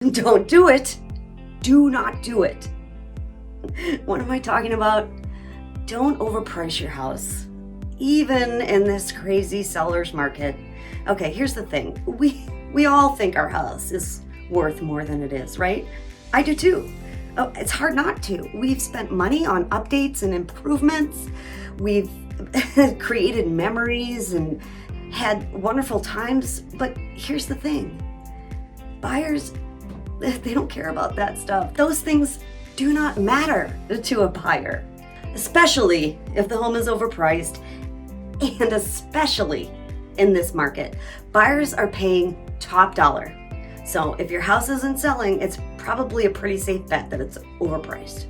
Don't do it. Do not do it. What am I talking about? Don't overprice your house, even in this crazy seller's market. Okay, here's the thing. We all think our house is worth more than it is, right? I do too. Oh, it's hard not to. We've spent money on updates and improvements. We've created memories and had wonderful times. But here's the thing. Buyers, they don't care about that stuff. Those things do not matter to a buyer, especially if the home is overpriced, and especially in this market. Buyers are paying top dollar. So if your house isn't selling, it's probably a pretty safe bet that it's overpriced.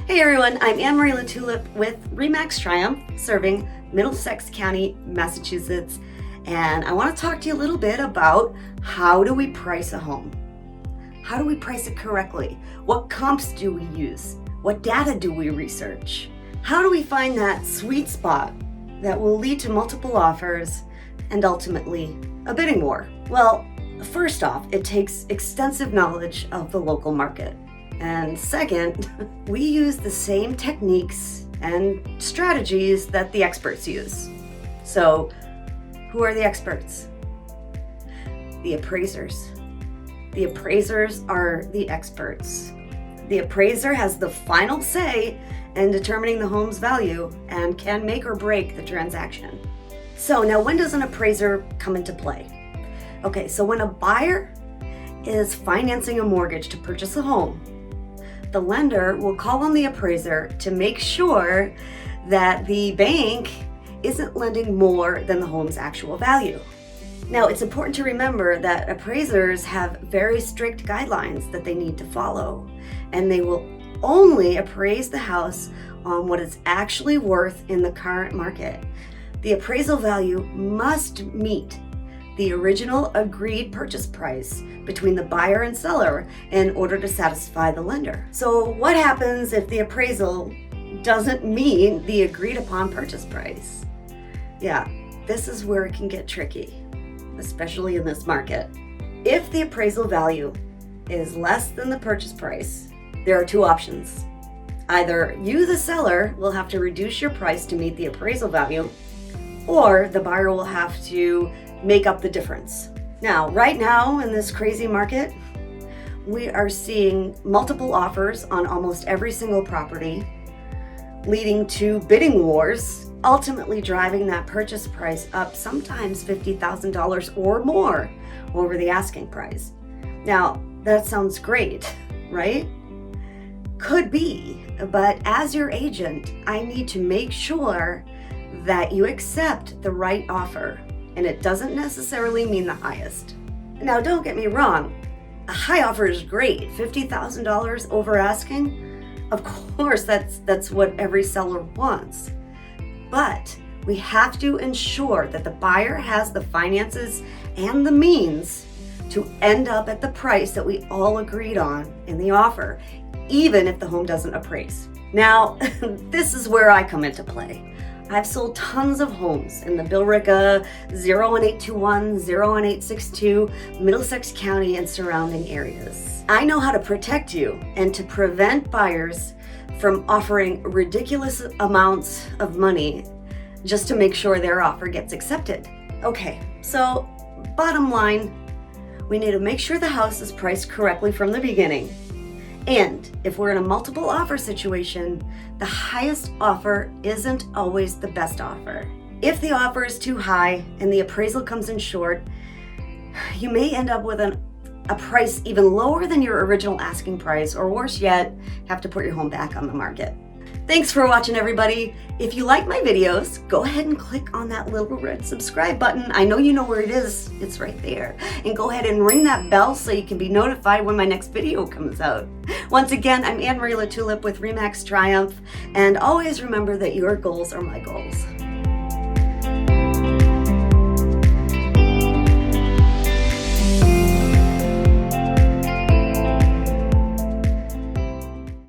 Hey everyone, I'm Anne-Marie LaTulip with RE/MAX Triumph, serving Middlesex County, Massachusetts. And I want to talk to you a little bit about how do we price a home? How do we price it correctly? What comps do we use? What data do we research? How do we find that sweet spot that will lead to multiple offers and ultimately a bidding war? Well, first off, it takes extensive knowledge of the local market. And second, we use the same techniques and strategies that the experts use. So, who are the experts? The appraisers. The appraisers are the experts. The appraiser has the final say in determining the home's value and can make or break the transaction. So now, when does an appraiser come into play? Okay, so when a buyer is financing a mortgage to purchase a home, the lender will call on the appraiser to make sure that the bank isn't lending more than the home's actual value. Now, it's important to remember that appraisers have very strict guidelines that they need to follow, and they will only appraise the house on what it's actually worth in the current market. The appraisal value must meet the original agreed purchase price between the buyer and seller in order to satisfy the lender. So what happens if the appraisal doesn't meet the agreed upon purchase price? Yeah, this is where it can get tricky, especially in this market. If the appraisal value is less than the purchase price, there are two options. Either you, the seller, will have to reduce your price to meet the appraisal value, or the buyer will have to make up the difference. Now, right now in this crazy market, we are seeing multiple offers on almost every single property, leading to bidding wars, ultimately driving that purchase price up sometimes $50,000 or more over the asking price. Now, that sounds great, right? Could be, but as your agent, I need to make sure that you accept the right offer, and it doesn't necessarily mean the highest. Now, don't get me wrong, a high offer is great. $50,000 over asking, of course, that's what every seller wants. But we have to ensure that the buyer has the finances and the means to end up at the price that we all agreed on in the offer, even if the home doesn't appraise. Now, this is where I come into play. I've sold tons of homes in the Billerica 01821, 01862, Middlesex County, and surrounding areas. I know how to protect you and to prevent buyers from offering ridiculous amounts of money just to make sure their offer gets accepted. Okay, so bottom line, we need to make sure the house is priced correctly from the beginning. And if we're in a multiple offer situation, the highest offer isn't always the best offer. If the offer is too high and the appraisal comes in short, you may end up with a price even lower than your original asking price, or worse yet, have to put your home back on the market. Thanks for watching, everybody. If you like my videos, go ahead and click on that little red subscribe button. I know you know where it is. It's right there. And go ahead and ring that bell so you can be notified when my next video comes out. Once again, I'm Anne-Marie LaTulip with RE/MAX Triumph, and always remember that your goals are my goals.